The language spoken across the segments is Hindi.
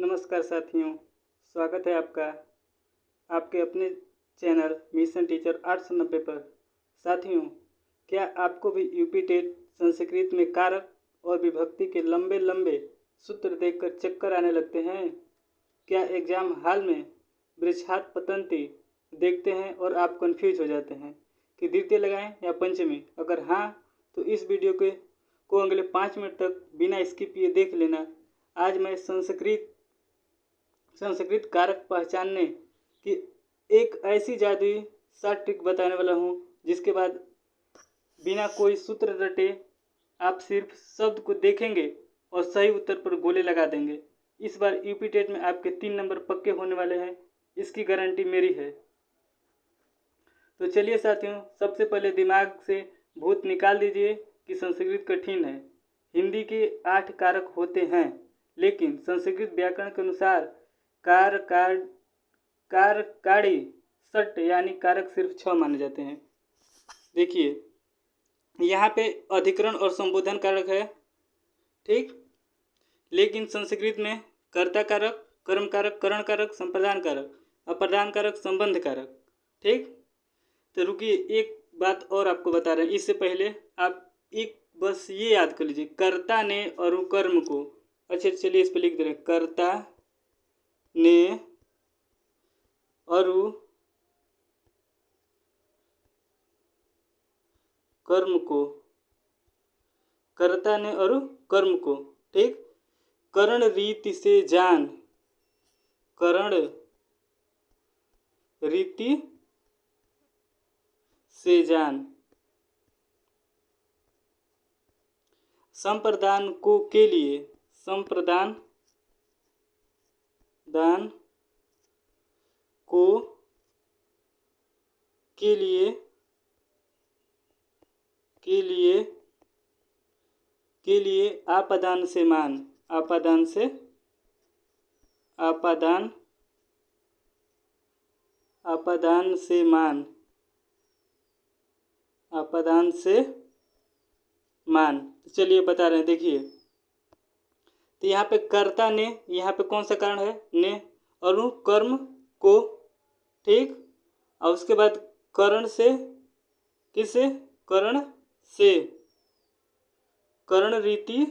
नमस्कार साथियों, स्वागत है आपका आपके अपने चैनल मिशन टीचर 890 पर। साथियों, क्या आपको भी यूपी टेट संस्कृत में कारक और विभक्ति के लंबे लंबे सूत्र देखकर चक्कर आने लगते हैं? क्या एग्जाम हॉल में वृक्षात पतंती देखते हैं और आप कंफ्यूज हो जाते हैं कि द्वितीय लगाएं या पंचमी? अगर हाँ, तो इस वीडियो को अगले 5 मिनट तक बिना स्किप किए देख लेना। आज मैं संस्कृत कारक पहचानने की एक ऐसी जादुई शॉर्ट ट्रिक बताने वाला हूँ जिसके बाद बिना कोई सूत्र रटे आप सिर्फ शब्द को देखेंगे और सही उत्तर पर गोले लगा देंगे। इस बार यूपी टेट में आपके 3 नंबर पक्के होने वाले हैं, इसकी गारंटी मेरी है। तो चलिए साथियों, सबसे पहले दिमाग से भूत निकाल दीजिए कि संस्कृत कठिन है। हिंदी के 8 कारक होते हैं, लेकिन संस्कृत व्याकरण के अनुसार कारकाड़ी सट यानी कारक सिर्फ 6 माने जाते हैं। देखिए, यहाँ पे अधिकरण और संबोधन कारक है, ठीक। लेकिन संस्कृत में कर्ता कारक, कर्म कारक, करण कारक, संप्रदान कारक, अप्रदान कारक, संबंध कारक, ठीक। तो रुकिए, एक बात और आपको बता रहे हैं। इससे पहले आप एक बस ये याद कर लीजिए, कर्ता ने अनुकर्म को, अच्छा चलिए इस पर लिख दे रहे हैं, कर्ता ने अरु कर्म को, कर्ता ने अरु कर्म को, ठीक। करण रीति से जान, करण रीति से जान। संप्रदान को के लिए, संप्रदान दान को के लिए आपादान से मान, आपादान से आपादान आपादान से मान, आपादान से मान। चलिए बता रहे हैं, देखिए। तो यहाँ पे कर्ता ने, यहाँ पे कौन सा कारण है? ने, अनुकर्म को, ठीक। और उसके बाद करण से, किससे? करण से, करण रीति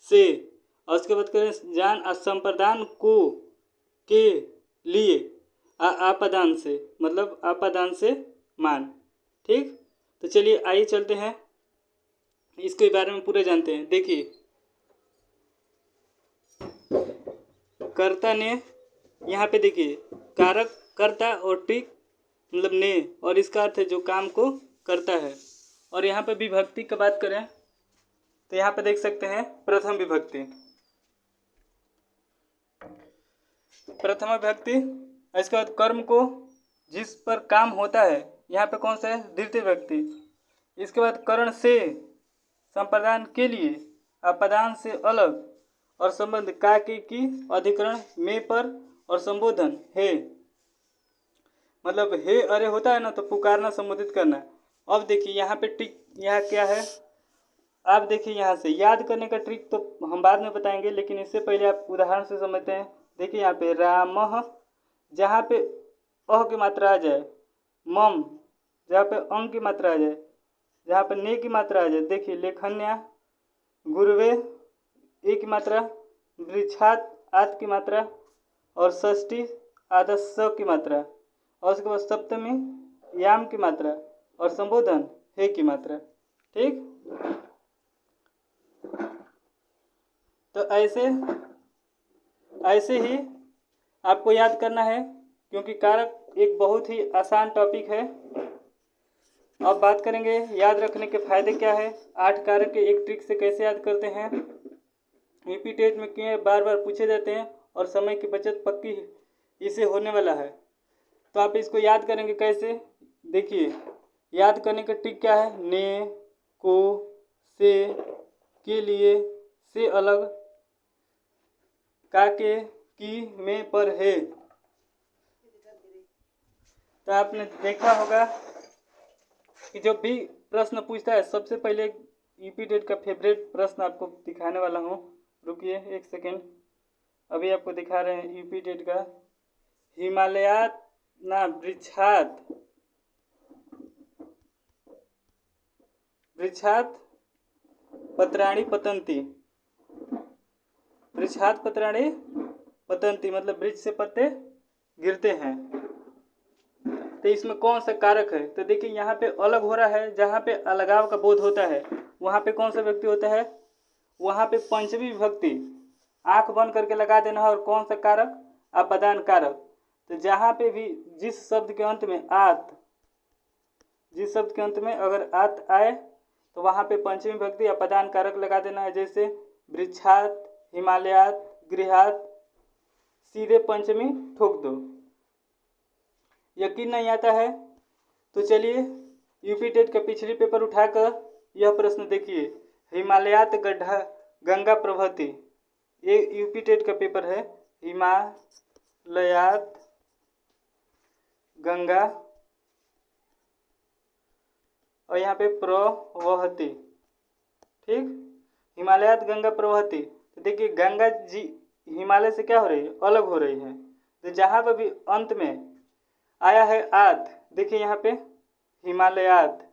से, और उसके बाद करें जान, असंप्रदान को के लिए, आपादान से, मतलब आपादान से मान, ठीक। तो चलिए आइए चलते हैं, इसके बारे में पूरे जानते हैं। देखिए, कर्ता ने, यहाँ पे देखिए कारक कर्ता और टिक मतलब ने, और इसका अर्थ है जो काम को करता है। और यहाँ पे विभक्ति की बात करें तो यहाँ पे देख सकते हैं प्रथम विभक्ति, प्रथम विभक्ति। इसके बाद कर्म को जिस पर काम होता है, यहाँ पे कौन सा है? द्वितीय विभक्ति। इसके बाद करण से, संप्रदान के लिए, आपादान से अलग, और संबंध का के की, अधिकरण में पर, और संबोधन है, मतलब हे अरे होता है ना, तो पुकारना, संबोधित करना। अब देखिए यहाँ पे ट्रिक, यहाँ क्या है आप देखिए, यहाँ से याद करने का ट्रिक तो हम बाद में बताएंगे, लेकिन इससे पहले आप उदाहरण से समझते हैं। देखिए यहाँ पे रामः, जहाँ पे अह की मात्रा आ जाए, मम जहाँ पे अंग की मात्रा आ जाए, जहाँ पे ने की मात्रा आ जाए। देखिए लेखन्या, गुरुवे ए की मात्रा, वृक्षात आत की मात्रा, और षष्ठी आधा स की मात्रा, और उसके बाद सप्तमी याम की मात्रा, और संबोधन हे की मात्रा, ठीक। तो ऐसे ही आपको याद करना है, क्योंकि कारक एक बहुत ही आसान टॉपिक है। अब बात करेंगे याद रखने के फायदे क्या है, 8 कारक के एक ट्रिक से कैसे याद करते हैं। यूपी टेट में क्यों बार बार पूछे जाते हैं, और समय की बचत पक्की इसे होने वाला है। तो आप इसको याद करेंगे कैसे? देखिए, याद करने का ट्रिक क्या है? ने, को, से, के लिए, से अलग, का के, की, में, पर, है। तो आपने देखा होगा कि जब भी प्रश्न पूछता है, सबसे पहले यूपी टेट का फेवरेट प्रश्न आपको दिखाने वाला हूँ। रुकिए एक सेकेंड, अभी आपको दिखा रहे हैं यूपी टेट का। हिमालयात ना वृक्षात पत्राणि पतंती। वृक्षात पत्राणि पतंती मतलब वृक्ष से पत्ते गिरते हैं। तो इसमें कौन सा कारक है? तो देखिए यहाँ पे अलग हो रहा है, जहाँ पे अलगाव का बोध होता है वहाँ पे कौन सा व्यक्ति होता है? वहाँ पे पंचमी विभक्ति आंख बंद करके लगा देना है। और कौन सा कारक? अपदान कारक। तो जहाँ पे भी जिस शब्द के अंत में अगर आत आए तो वहाँ पे पंचमी विभक्ति अपदान कारक लगा देना है। जैसे वृक्षात, हिमालयात, गृहात, सीधे पंचमी ठोक दो। यकीन नहीं आता है तो चलिए यूपी टेट का पिछली पेपर उठाकर यह प्रश्न देखिए। हिमालयात गंगा प्रवहती, ये यूपी टेट का पेपर है। हिमालयात गंगा और यहाँ पे प्रवहती, ठीक। हिमालयात गंगा प्रवहती। तो देखिए गंगा जी हिमालय से क्या हो रही है? अलग हो रही है। तो जहाँ पर भी अंत में आया है आत, देखिए यहाँ पे हिमालयात,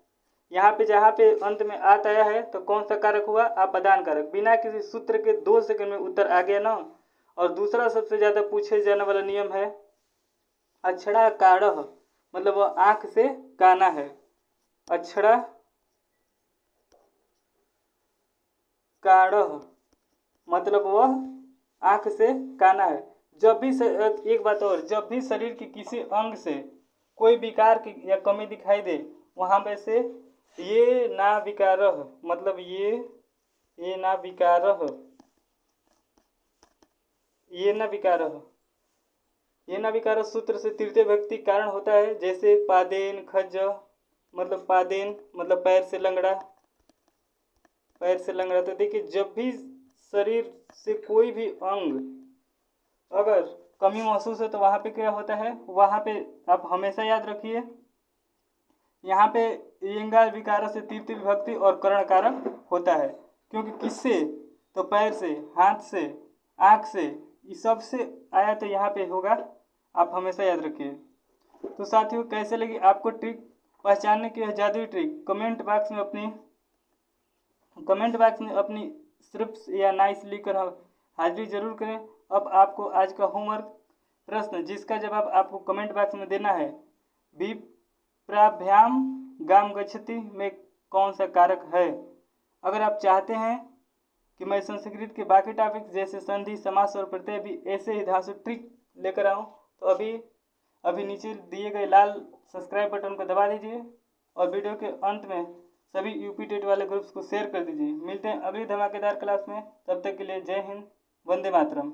यहाँ पे जहाँ पे अंत में आत आया है तो कौन सा कारक हुआ? अपदान कारक। बिना किसी सूत्र के 2 सेकंड में उत्तर आ गया ना। और दूसरा सबसे ज़्यादा पूछे जाने वाला नियम है अक्षरा काढ़, मतलब वह आँख से काना है। अक्षरा काढ़ मतलब वह आँख से काना है। जब भी एक बात और, जब भी शरीर के किसी अंग से कोई विकार की या कमी दिखाई दे वहाँ पे से ये ना विकारः, मतलब ये ना विकारः, ये ना विकारः सूत्र से तृतीय व्यक्ति कारण होता है। जैसे पादेन खज, मतलब पादेन मतलब पैर से लंगड़ा। तो देखिए जब भी शरीर से कोई भी अंग अगर कमी महसूस है तो वहाँ पे क्या होता है? वहाँ पे आप हमेशा याद रखिए, यहाँ पे यंगाल विकार से तृतीय विभक्ति और करण कारक होता है। क्योंकि किससे? तो पैर से, हाथ से, आँख से, इस सब से आया तो यहाँ पे होगा। आप हमेशा याद रखिए। तो साथियों कैसे लगी आपको ट्रिक पहचानने की जादुई ट्रिक? कमेंट बॉक्स में अपनी सिर्फ या नाइस लिखकर हाजिरी जरूर करें। अब आपको आज का होमवर्क प्रश्न जिसका जवाब आपको कमेंट बॉक्स में देना है, विप्राभ्याम गाम गच्छति में कौन सा कारक है? अगर आप चाहते हैं कि मैं संस्कृत के बाकी टॉपिक जैसे संधि, समास और प्रत्यय भी ऐसे ही धांसू ट्रिक लेकर आऊँ तो अभी नीचे दिए गए लाल सब्सक्राइब बटन को दबा दीजिए और वीडियो के अंत में सभी यूपी टेट वाले ग्रुप्स को शेयर कर दीजिए। मिलते हैं अगली धमाकेदार क्लास में, तब तक के लिए जय हिंद, वंदे मातरम।